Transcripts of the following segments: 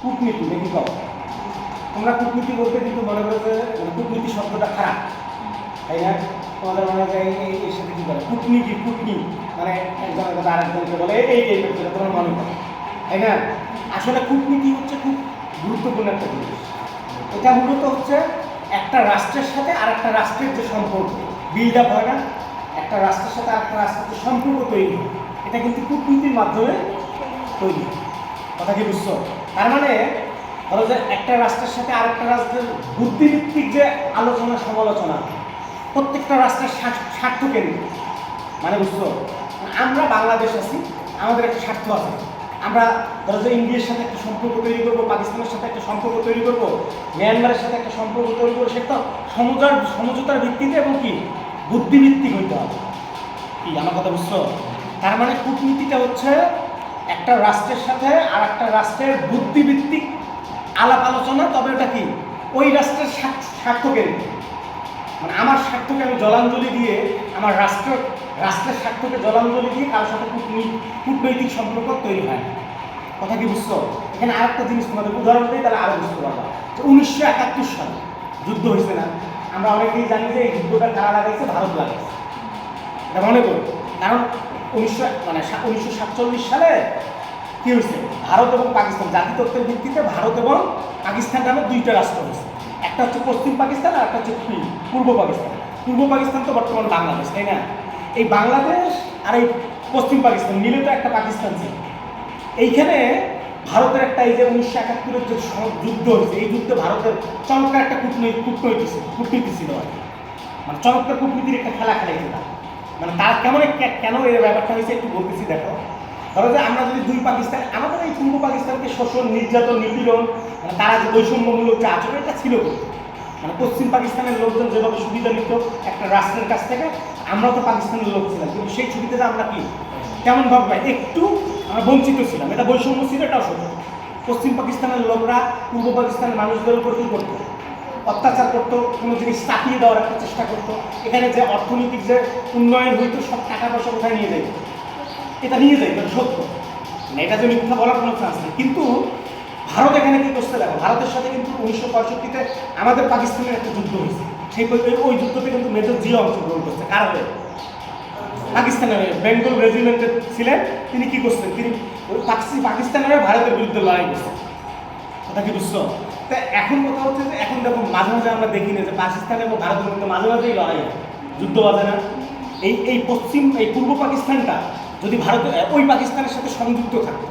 কূটনীতি দেখি কম। তোমরা কূটনীতি বলতে কিন্তু মনে করো যে কূটনীতি শব্দটা খারাপ, তাই না? তোমাদের মনে যায় এর সাথে কী বলে কূটনীতি মানে একজনের কথা আরেকজনকে বলে এই টাইপের করে তোমার মনে করে, তাই না? আসলে কূটনীতি হচ্ছে খুব গুরুত্বপূর্ণ একটা জিনিস। এটা মূলত হচ্ছে একটা রাষ্ট্রের সাথে আর একটা রাষ্ট্রের যে সম্পর্ক বিল্ড আপ হয় না, একটা রাষ্ট্রের সাথে আর একটা রাষ্ট্রের যে সম্পর্ক তৈরি হয়, এটা কিন্তু কূটনীতির মাধ্যমে তৈরি। কথা কি বুঝছো? তার মানে ধরো যে একটা রাষ্ট্রের সাথে আরেকটা রাষ্ট্রের বুদ্ধিভিত্তিক যে আলোচনা সমালোচনা, প্রত্যেকটা রাষ্ট্রের স্বার্থ কেন্দ্র, মানে বুঝছো? আমরা বাংলাদেশ আছি, আমাদের একটা স্বার্থ আছে। আমরা ধরো যে ইন্ডিয়ার সাথে একটা সম্পর্ক তৈরি করবো, পাকিস্তানের সাথে একটা সম্পর্ক তৈরি করবো, মিয়ানমারের সাথে একটা সম্পর্ক তৈরি করবো, সেটা সমঝোতার ভিত্তিতে এবং কি বুদ্ধিভিত্তিক হইতে হবে। কি আমার কথা বুঝছো? তার মানে কূটনীতিটা হচ্ছে একটা রাষ্ট্রের সাথে আর একটা রাষ্ট্রের বুদ্ধিভিত্তিক আলাপ আলোচনা, তবে ওটা কি ওই রাষ্ট্রের স্বার্থ কেন্দ্র, মানে আমার স্বার্থকে আমি জলাঞ্জলি দিয়ে, আমার রাষ্ট্রের স্বার্থকে জলাঞ্জলি দিয়ে কারোর সাথে কূটনৈতিক সম্পর্ক তৈরি হয় না। কথা কি বুঝছো? এখানে আরেকটা জিনিস তোমাদের উদাহরণ দিই, তাহলে আরও বুঝতে পারবা। যে 1971 সালে যুদ্ধ হয়েছে না, আমরা অনেকেই জানি যে এই যুদ্ধটা কারা লাগাইছে, ভারত লাগাইছে, এটা মনে করি। কারণ 1947 সালে কী হয়েছে, ভারত এবং পাকিস্তান জাতিতত্ত্বের ভিত্তিতে ভারত এবং পাকিস্তান নামে দুইটা রাষ্ট্র হয়েছে। একটা হচ্ছে পশ্চিম পাকিস্তান আর একটা হচ্ছে পূর্ব পাকিস্তান। পূর্ব পাকিস্তান তো বর্তমান বাংলাদেশ, তাই না? এই বাংলাদেশ আর এই পশ্চিম পাকিস্তান মিলে তো একটা পাকিস্তান ছিল। এইখানে ভারতের একটা এই যে 1971-এর যে যুদ্ধ হয়েছে, এই যুদ্ধে ভারতের চমৎকার একটা কূটনীতি ছিল আর কি। মানে চমৎকার কূটনীতির একটা খেলা খেলাইছে তারা। মানে তার কেন এই ব্যাপারটা হয়েছে একটু বলতেছি, দেখো। ধরো যে আমরা যদি দুই পাকিস্তান, আমাদের এই পূর্ব পাকিস্তানকে শোষণ, নির্যাতন, নিপীড়ন, মানে তারা যে বৈষম্যমূলক যে আচরণ, এটা ছিল করতে। মানে পশ্চিম পাকিস্তানের লোকজন যেভাবে সুবিধা নিত একটা রাষ্ট্রের কাছ থেকে, আমরা তো পাকিস্তানের লোক ছিলাম, কিন্তু সেই সুবিধাটা আমরা কি কেমনভাবে পাই, একটু আমরা বঞ্চিত ছিলাম। এটা বৈষম্য ছিল, এটাও সত্য। পশ্চিম পাকিস্তানের লোকরা পূর্ব পাকিস্তানের মানুষদের উপর কী করতো, অত্যাচার করতো, কোনো জিনিস চাপিয়ে দেওয়ার একটা চেষ্টা করতো। এখানে যে অর্থনৈতিক যে উন্নয়ন হইতো, সব টাকা পয়সা কোথায় নিয়ে যাইত, এটা নিয়ে যাইত, সত্য। মানে এটা যে মিথ্যা বলার কোনো চান্স নেই। কিন্তু ভারত এখানে কী করতে দেখো, ভারতের সাথে কিন্তু 1965-তে আমাদের পাকিস্তানের একটা যুদ্ধ হয়েছে। সেই ওই যুদ্ধতে কিন্তু মেজর জিয়া অংশগ্রহণ করছে। কার হয়ে? পাকিস্তানের হয়ে। বেঙ্গল রেজিমেন্টের ছিলেন তিনি। কী করছেন? তিনি পাকিস্তানের হয়ে ভারতের বিরুদ্ধে লড়াই করছেন। কথা কি বুঝছো? তা এখন কথা হচ্ছে যে এখন দেখো মাঝে মাঝে আমরা দেখি না যে পাকিস্তান এবং ভারতের মধ্যে মাঝে মাঝেই লড়াই হয়, যুদ্ধ বাজে না? এই পূর্ব পাকিস্তানটা যদি ভারত ওই পাকিস্তানের সাথে সংযুক্ত থাকতো,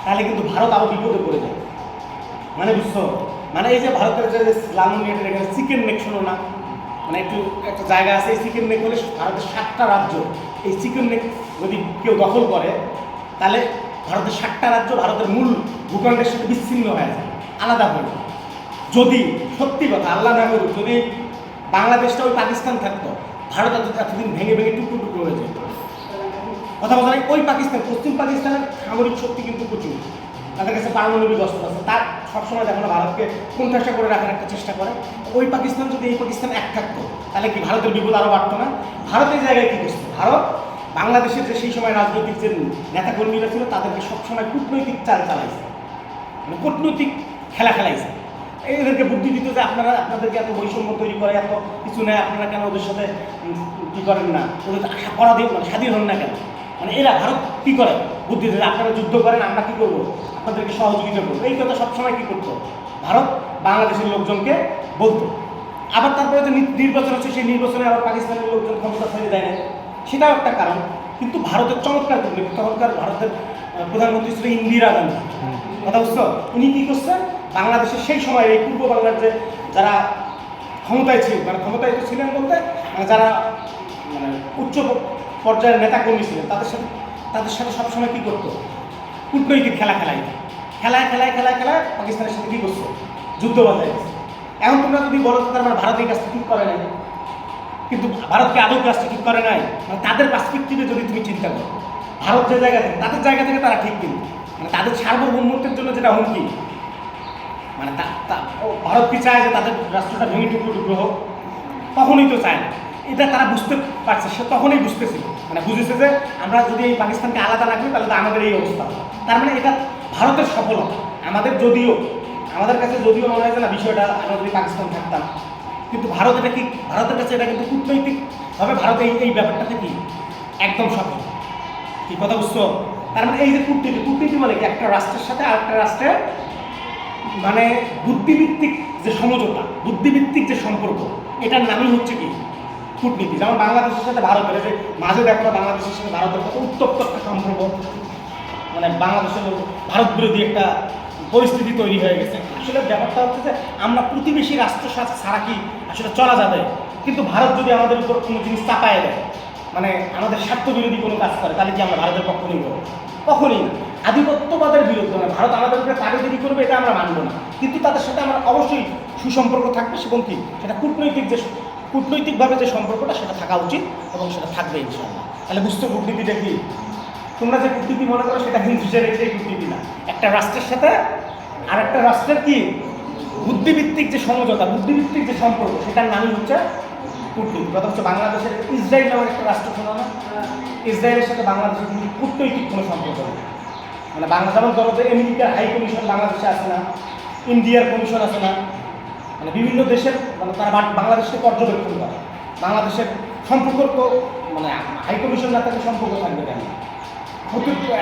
তাহলে কিন্তু ভারত আরও বিপদে পড়ে যায়। মানে বুঝছো? মানে এই যে ভারতের যে লালমনিরহাটের এখানে চিকেন নেক, শোনো না? মানে একটা জায়গা আছে, এই চিকেন নেক হলে ভারতের 7টা রাজ্য, এই চিকেন নেক যদি কেউ দখল করে, তাহলে ভারতের 7টা রাজ্য ভারতের মূল ভূখণ্ডের সাথে বিচ্ছিন্ন হয়ে যায়, আলাদা হয়ে যায়। যদি সত্যি কথা আল্লাহ না করুক, যদি বাংলাদেশটা ওই পাকিস্তান থাকতো, ভারত এতদিন ভেঙে ভেঙে টুকরো টুকরো হয়ে যেত। কথা বলতে ওই পাকিস্তান, পশ্চিম পাকিস্তানের সামরিক শক্তি কিন্তু প্রচুর, তাদের কাছে পারমাণবিক অস্ত্র আছে, তার সবসময় দেখো না ভারতকে কোণঠাসা করে রাখার একটা চেষ্টা করে। ওই পাকিস্তান যদি এই পাকিস্তান এক থাকতো, তাহলে কি ভারতের বিপদ আরও বাড়তো না? ভারতের জায়গায় কী করছে, ভারত বাংলাদেশের যে সেই সময় রাজনৈতিক যে নেতাকর্মীরা ছিল, তাদেরকে সবসময় কূটনৈতিক চাল চালাইছে, মানে কূটনৈতিক খেলা খেলাইছে। এদেরকে বুদ্ধি দিত যে আপনাদেরকে এত বৈষম্য তৈরি করে, এত কিছু নেই, আপনারা কেন ওদের সাথে কী করেন না, ওদের পরাধীন মানে স্বাধীন হন না কেন? মানে এরা ভারত কী করে বুদ্ধি দিতে, আপনারা যুদ্ধ করেন, আমরা কী করবো, আপনাদেরকে সহযোগিতা করবো। এই কথা সবসময় কী করতো ভারত বাংলাদেশের লোকজনকে বলতো। আবার তারপরে যে নির্বাচন হচ্ছে, সেই নির্বাচনে আবার পাকিস্তানের লোকজন ক্ষমতা ছেড়ে দেয় না, সেটাও একটা কারণ। কিন্তু ভারতের চমৎকার করবে, তখনকার ভারতের প্রধানমন্ত্রী ছিল ইন্দিরা গান্ধী। কথা বুঝছো? উনি কী করছেন, বাংলাদেশের সেই সময় এই পূর্ব বাংলার যে যারা ক্ষমতায় ছিল, মানে ক্ষমতায় তো ছিলেন বলতে মানে যারা মানে উচ্চ পর্যায়ের নেতাকর্মী ছিলেন, তাদের সাথে সবসময় কী করতো, কূটনৈতিক খেলায় পাকিস্তানের সাথে কী করছে, যুদ্ধ বাজায় গেছে। এখন তোমরা যদি বলো তার মানে ভারত এই কাজটা ঠিক করে নাই, কিন্তু ভারতকে আদৌ কাজটা ঠিক করে নাই। মানে তাদের পার্সপেক্টিভে যদি তুমি চিন্তা করো, ভারত যে জায়গা থেকে, তাদের জায়গা থেকে তারা ঠিক, কিন্তু মানে তাদের সার্বভৌমত্বের জন্য যেটা হুমকি, মানে ভারত কি চায় যে তাদের রাষ্ট্রটা ভেঙে টুকরো টুকরো হোক? তখনই তো চায় না। এটা তারা বুঝতে পারছে, সে তখনই বুঝতেছিল, মানে বুঝেছে যে আমরা যদি এই পাকিস্তানকে আলাদা রাখি তাহলে তো আমাদের এই অবস্থা। তার মানে এটা ভারতের সফলতা। আমাদের কাছে যদিও মনে হয় যে না বিষয়টা আমরা যদি পাকিস্তান থাকতাম, কিন্তু ভারত এটা কি, ভারতের কাছে এটা কিন্তু কূটনৈতিকভাবে ভারত এই ব্যাপারটাতে কি একদম সফল। কি কথা বুঝছো? তার মানে এই যে কূটনীতি মানে কি, একটা রাষ্ট্রের সাথে আরেকটা রাষ্ট্রের মানে বুদ্ধিভিত্তিক যে সমঝোতা, বুদ্ধিভিত্তিক যে সম্পর্ক, এটার নামই হচ্ছে কি কূটনীতি। যেমন বাংলাদেশের সাথে ভারতের যে মাঝে দেখো না, বাংলাদেশের সাথে ভারতের কত উত্তপ্ত একটা সম্পর্ক, মানে বাংলাদেশের ভারত বিরোধী একটা পরিস্থিতি তৈরি হয়ে গেছে। আসলে ব্যাপারটা হচ্ছে যে আমরা প্রতিবেশী রাষ্ট্র ছাড়া কি আসলে চলা যাবে? কিন্তু ভারত যদি আমাদের উপর কোনো জিনিস চাপায় দেয়, মানে আমাদের স্বার্থ বিরোধী কোনো কাজ করে, তাহলে কি আমরা ভারতের পক্ষ নিব? কখনই না। আধিপত্যবাদের বিরুদ্ধে মানে ভারত আমাদের উপরে তাবেদারি করবে, এটা আমরা মানব না। কিন্তু তাদের সাথে আমরা অবশ্যই সুসম্পর্ক থাকবে, এবং কি সেটা কূটনৈতিকভাবে যে সম্পর্কটা সেটা থাকা উচিত, এবং সেটা থাকবে ইনশাআল্লাহ। তাহলে বুঝতে কূটনীতিটা কি? তোমরা যে কূটনীতি মনে করো সেটা কিন্তু সেই কূটনীতি না। একটা রাষ্ট্রের সাথে আর একটা রাষ্ট্রের কি বুদ্ধিভিত্তিক যে সমঝোতা, বুদ্ধিভিত্তিক যে সম্পর্ক, সেটার নামই হচ্ছে কূটনীতি। কথা হচ্ছে বাংলাদেশের ইসরায়েল নামের একটা রাষ্ট্র শোনা না? ইসরায়েলের সাথে বাংলাদেশের কিন্তু কূটনৈতিক কোনো সম্পর্ক নেই। মানে যেমন ধরো যে আমেরিকার হাই কমিশন বাংলাদেশে আছে না, ইন্ডিয়ার কমিশন আছে না, মানে বিভিন্ন দেশের মানে তারা বাংলাদেশকে পর্যবেক্ষণ করে। বাংলাদেশের সম্পর্ক মানে হাই কমিশন না থাকলে সম্পর্ক থাকবে কেন?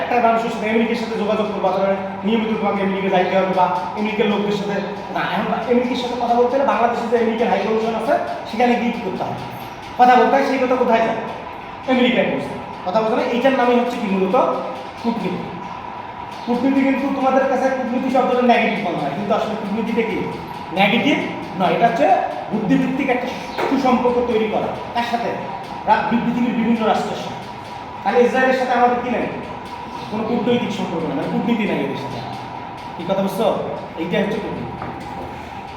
একটা মানুষের সাথে আমেরিকার সাথে যোগাযোগ করবা, তাহলে নিয়মিত তোমাকে আমেরিকা যাইতে হবে, বা আমেরিকার লোকদের সাথে না, এখন আমেরিকার সাথে কথা বলতে হলে বাংলাদেশে যে আমেরিকার হাই কমিশন আছে সেখানে গিয়ে কী করতে হবে, কথা বলতে হয়। সেই কথা কোথায় যায়? আমেরিকায় বসে কথা বলতে না। এইটার নামই হচ্ছে কি মূলত কূটনীতি। কূটনীতি কিন্তু তোমাদের কাছে কূটনীতি শব্দটা নেগেটিভ মনে হয়, কিন্তু আসলে কূটনীতিটা কি নেগেটিভ নয়। এটা হচ্ছে বুদ্ধিভিত্তিক একটা সুসম্পর্ক তৈরি করা। তার সাথে পৃথিবীর বিভিন্ন রাষ্ট্রের সাথে। তাহলে ইসরায়েলের সাথে আমাদের কি নেই? কোনো কূটনৈতিক সম্পর্ক নেই, মানে কূটনীতি নাই এদের সাথে। কি কথা বুঝছো? এইটাই হচ্ছে কূটনীতি।